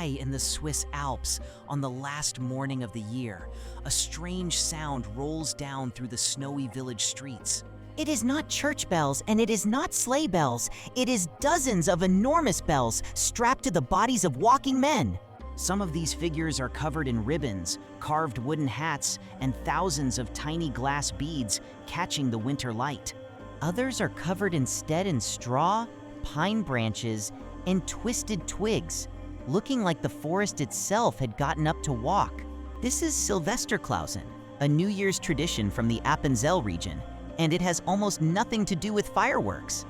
high in the Swiss Alps on the last morning of the year, a strange sound rolls down through the snowy village streets. It is not church bells and it is not sleigh bells. It is dozens of enormous bells strapped to the bodies of walking men. Some of these figures are covered in ribbons, carved wooden hats, and thousands of tiny glass beads catching the winter light. Others are covered instead in straw, pine branches, and twisted twigs, looking like the forest itself had gotten up to walk. This is Silvesterchlausen, a New Year's tradition from the Appenzell region, and it has almost nothing to do with fireworks.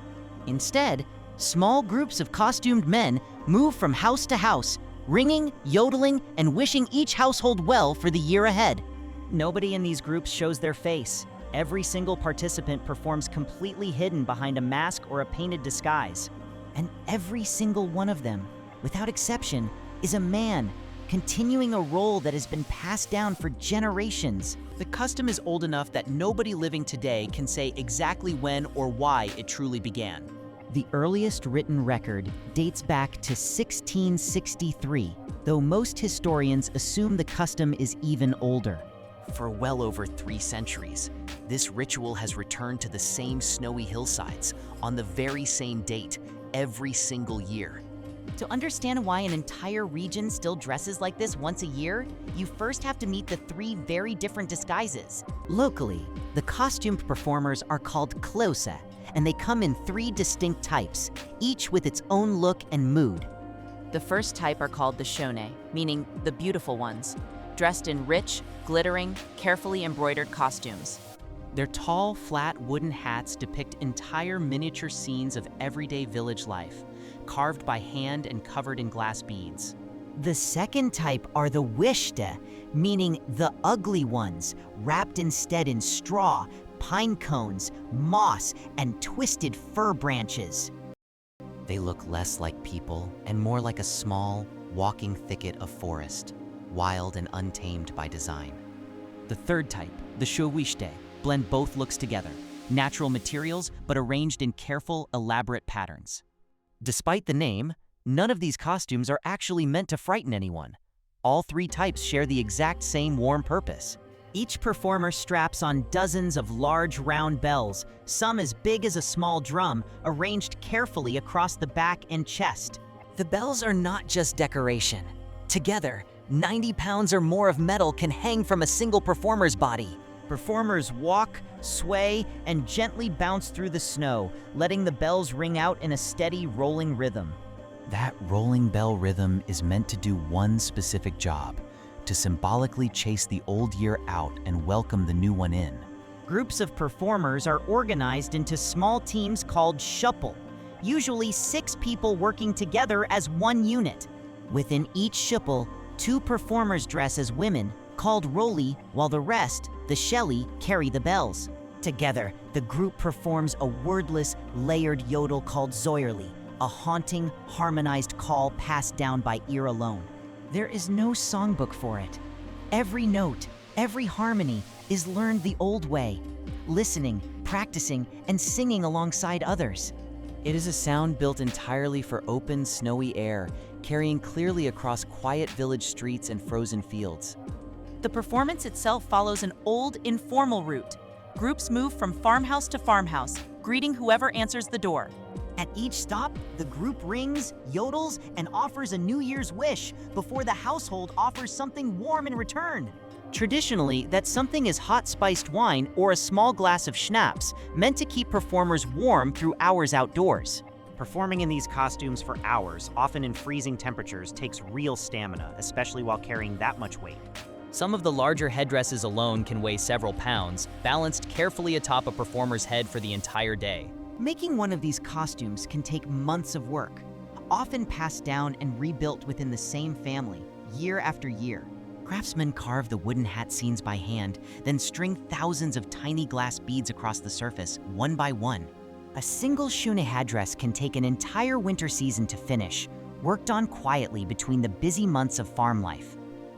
Instead, small groups of costumed men move from house to house, ringing, yodeling, and wishing each household well for the year ahead. Nobody in these groups shows their face. Every single participant performs completely hidden behind a mask or a painted disguise. And every single one of them, without exception, is a man, continuing a role that has been passed down for generations. The custom is old enough that nobody living today can say exactly when or why it truly began. The earliest written record dates back to 1663, though most historians assume the custom is even older. For well over 3 centuries, this ritual has returned to the same snowy hillsides on the very same date every single year. To understand why an entire region still dresses like this once a year, you first have to meet the 3 very different disguises. Locally, the costumed performers are called Kläuse, and they come in 3 distinct types, each with its own look and mood. The first type are called the schöne, meaning the beautiful ones, dressed in rich, glittering, carefully embroidered costumes. Their tall, flat wooden hats depict entire miniature scenes of everyday village life, carved by hand and covered in glass beads. The second type are the wischte, meaning the ugly ones, wrapped instead in straw, pine cones, moss, and twisted fir branches. They look less like people and more like a small, walking thicket of forest, wild and untamed by design. The third type, the Schuhwischte, blend both looks together, natural materials but arranged in careful, elaborate patterns. Despite the name, none of these costumes are actually meant to frighten anyone. All 3 types share the exact same warm purpose. Each performer straps on dozens of large round bells, some as big as a small drum, arranged carefully across the back and chest. The bells are not just decoration. Together, 90 pounds or more of metal can hang from a single performer's body. Performers walk, sway, and gently bounce through the snow, letting the bells ring out in a steady, rolling rhythm. That rolling bell rhythm is meant to do one specific job: to symbolically chase the old year out and welcome the new one in. Groups of performers are organized into small teams called shuppel, usually 6 people working together as one unit. Within each shuppel, 2 performers dress as women, called roli, while the rest, the shelly, carry the bells. Together, the group performs a wordless, layered yodel called Zäuerli, a haunting, harmonized call passed down by ear alone. There is no songbook for it. Every note, every harmony is learned the old way, listening, practicing, and singing alongside others. It is a sound built entirely for open, snowy air, carrying clearly across quiet village streets and frozen fields. The performance itself follows an old, informal route. Groups move from farmhouse to farmhouse, greeting whoever answers the door. At each stop, the group rings, yodels, and offers a New Year's wish before the household offers something warm in return. Traditionally, that something is hot spiced wine or a small glass of schnapps, meant to keep performers warm through hours outdoors. Performing in these costumes for hours, often in freezing temperatures, takes real stamina, especially while carrying that much weight. Some of the larger headdresses alone can weigh several pounds, balanced carefully atop a performer's head for the entire day. Making one of these costumes can take months of work, often passed down and rebuilt within the same family, year after year. Craftsmen carve the wooden hat scenes by hand, then string thousands of tiny glass beads across the surface, one by one. A single schöne headdress can take an entire winter season to finish, worked on quietly between the busy months of farm life.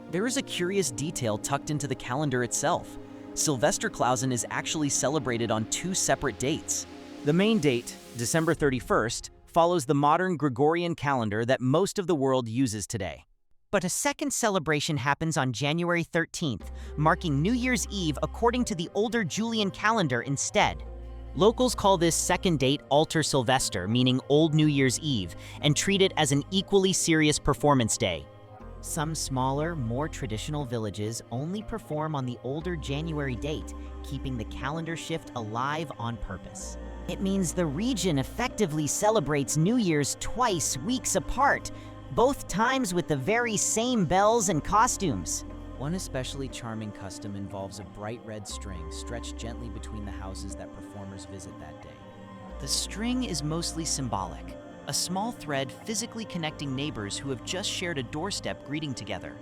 There is a curious detail tucked into the calendar itself. Silvesterchlausen is actually celebrated on 2 separate dates. The main date, December 31st, follows the modern Gregorian calendar that most of the world uses today. But a second celebration happens on January 13th, marking New Year's Eve according to the older Julian calendar instead. Locals call this second date Alter Sylvester, meaning Old New Year's Eve, and treat it as an equally serious performance day. Some smaller, more traditional villages only perform on the older January date, keeping the calendar shift alive on purpose. It means the region effectively celebrates New Year's twice weeks apart, both times with the very same bells and costumes. One especially charming custom involves a bright red string stretched gently between the houses that performers visit that day. The string is mostly symbolic, a small thread physically connecting neighbors who have just shared a doorstep greeting together.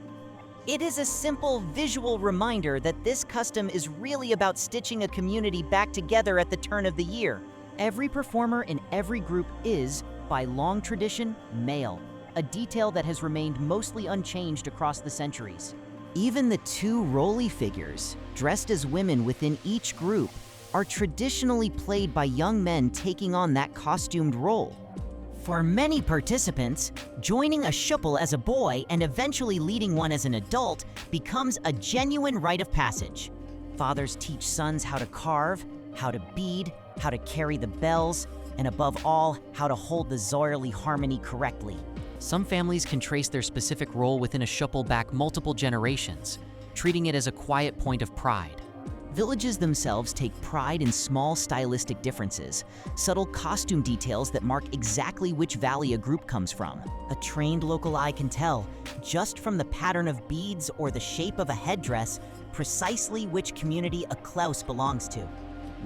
It is a simple visual reminder that this custom is really about stitching a community back together at the turn of the year. Every performer in every group is, by long tradition, male, a detail that has remained mostly unchanged across the centuries. Even the two roly figures, dressed as women within each group, are traditionally played by young men taking on that costumed role. For many participants, joining a shuppel as a boy and eventually leading one as an adult becomes a genuine rite of passage. Fathers teach sons how to carve, how to bead, how to carry the bells, and above all, how to hold the Zäuerli harmony correctly. Some families can trace their specific role within a shuppel back multiple generations, treating it as a quiet point of pride. Villages themselves take pride in small stylistic differences, subtle costume details that mark exactly which valley a group comes from. A trained local eye can tell, just from the pattern of beads or the shape of a headdress, precisely which community a Kläuse belongs to.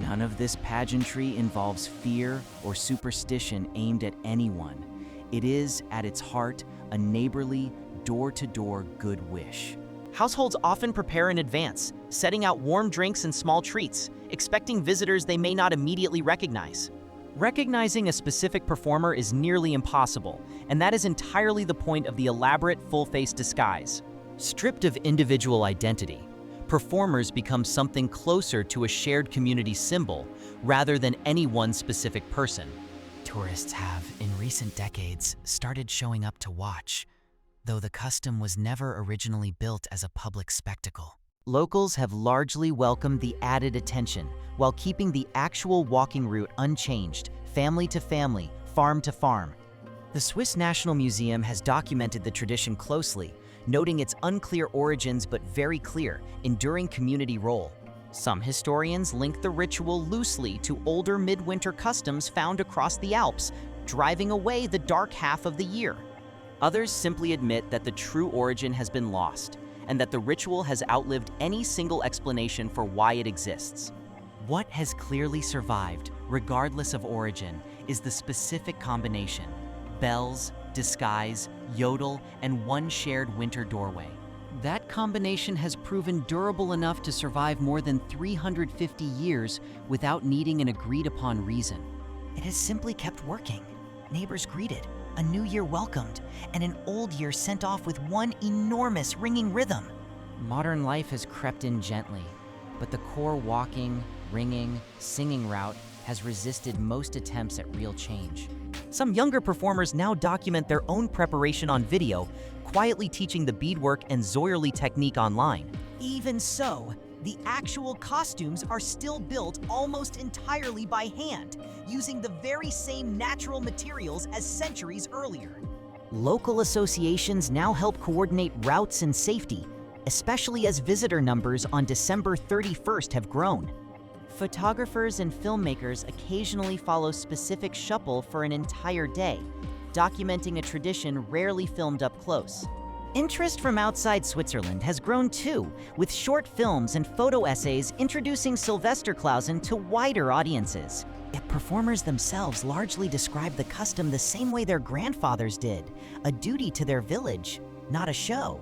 None of this pageantry involves fear or superstition aimed at anyone. It is, at its heart, a neighborly, door-to-door good wish. Households often prepare in advance, setting out warm drinks and small treats, expecting visitors they may not immediately recognize. Recognizing a specific performer is nearly impossible, and that is entirely the point of the elaborate full-face disguise. Stripped of individual identity, performers become something closer to a shared community symbol rather than any one specific person. Tourists have, in recent decades, started showing up to watch, though the custom was never originally built as a public spectacle. Locals have largely welcomed the added attention, while keeping the actual walking route unchanged, family to family, farm to farm. The Swiss National Museum has documented the tradition closely, noting its unclear origins but very clear, enduring community role. Some historians link the ritual loosely to older midwinter customs found across the Alps, driving away the dark half of the year. Others simply admit that the true origin has been lost, and that the ritual has outlived any single explanation for why it exists. What has clearly survived, regardless of origin, is the specific combination: bells, disguise, yodel, and one shared winter doorway. That combination has proven durable enough to survive more than 350 years without needing an agreed-upon reason. It has simply kept working. Neighbors greeted, a new year welcomed, and an old year sent off with one enormous ringing rhythm. Modern life has crept in gently, but the core walking, ringing, singing route has resisted most attempts at real change. Some younger performers now document their own preparation on video, quietly teaching the beadwork and Zäuerli technique online. Even so, the actual costumes are still built almost entirely by hand, using the very same natural materials as centuries earlier. Local associations now help coordinate routes and safety, especially as visitor numbers on December 31st have grown. Photographers and filmmakers occasionally follow specific shuppel for an entire day, documenting a tradition rarely filmed up close. Interest from outside Switzerland has grown too, with short films and photo essays introducing Silvesterchlausen to wider audiences. Yet performers themselves largely describe the custom the same way their grandfathers did, a duty to their village, not a show.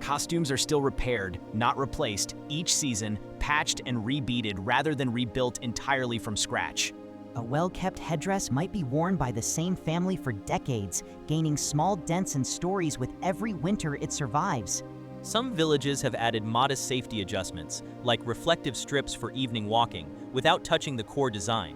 Costumes are still repaired, not replaced, each season, patched and rebeaded rather than rebuilt entirely from scratch. A well-kept headdress might be worn by the same family for decades, gaining small dents and stories with every winter it survives. Some villages have added modest safety adjustments, like reflective strips for evening walking, without touching the core design.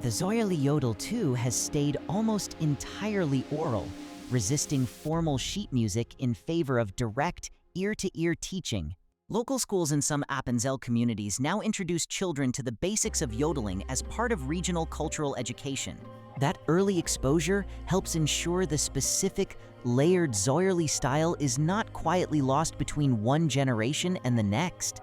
The Zäuerli yodel, too, has stayed almost entirely oral, resisting formal sheet music in favor of direct, ear-to-ear teaching. Local schools in some Appenzell communities now introduce children to the basics of yodeling as part of regional cultural education. That early exposure helps ensure the specific, layered Zäuerli style is not quietly lost between one generation and the next.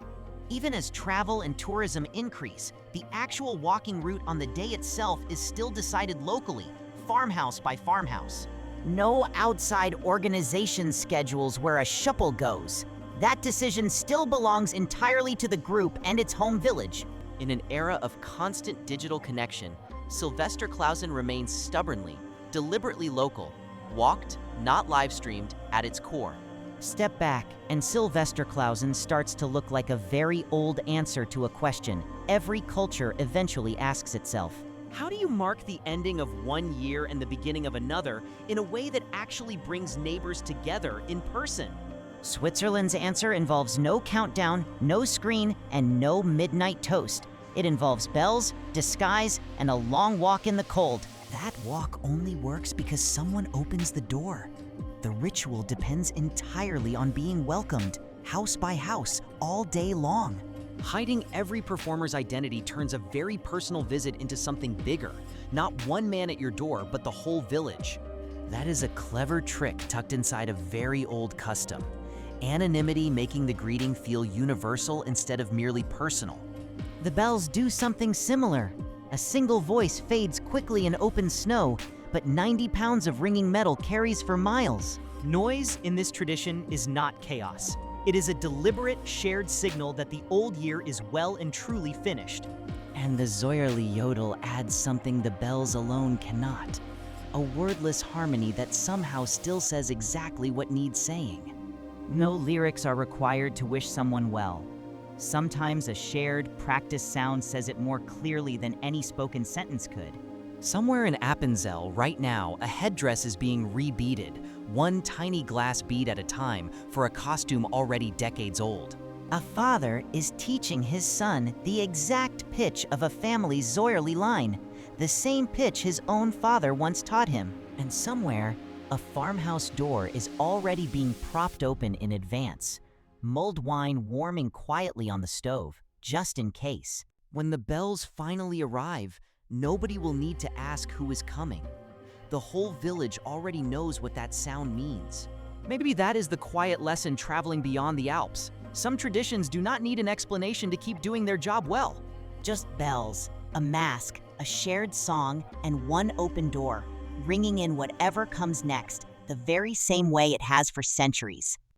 Even as travel and tourism increase, the actual walking route on the day itself is still decided locally, farmhouse by farmhouse. No outside organization schedules where a shuppel goes. That decision still belongs entirely to the group and its home village. In an era of constant digital connection, Silvesterchlausen remains stubbornly, deliberately local, walked, not live-streamed, at its core. Step back, and Silvesterchlausen starts to look like a very old answer to a question every culture eventually asks itself. How do you mark the ending of one year and the beginning of another in a way that actually brings neighbors together in person? Switzerland's answer involves no countdown, no screen, and no midnight toast. It involves bells, disguise, and a long walk in the cold. That walk only works because someone opens the door. The ritual depends entirely on being welcomed, house by house, all day long. Hiding every performer's identity turns a very personal visit into something bigger. Not one man at your door, but the whole village. That is a clever trick tucked inside a very old custom. Anonymity making the greeting feel universal instead of merely personal. The bells do something similar. A single voice fades quickly in open snow, but 90 pounds of ringing metal carries for miles. Noise in this tradition is not chaos. It is a deliberate, shared signal that the old year is well and truly finished. And the Zäuerli yodel adds something the bells alone cannot. A wordless harmony that somehow still says exactly what needs saying. No lyrics are required to wish someone well. Sometimes a shared, practiced sound says it more clearly than any spoken sentence could. Somewhere in Appenzell, right now, a headdress is being rebeaded, one tiny glass bead at a time, for a costume already decades old. A father is teaching his son the exact pitch of a family's Zäuerli line, the same pitch his own father once taught him. And somewhere, a farmhouse door is already being propped open in advance, mulled wine warming quietly on the stove, just in case. When the bells finally arrive, nobody will need to ask who is coming. The whole village already knows what that sound means. Maybe that is the quiet lesson traveling beyond the Alps. Some traditions do not need an explanation to keep doing their job well. Just bells, a mask, a shared song, and one open door, ringing in whatever comes next, the very same way it has for centuries.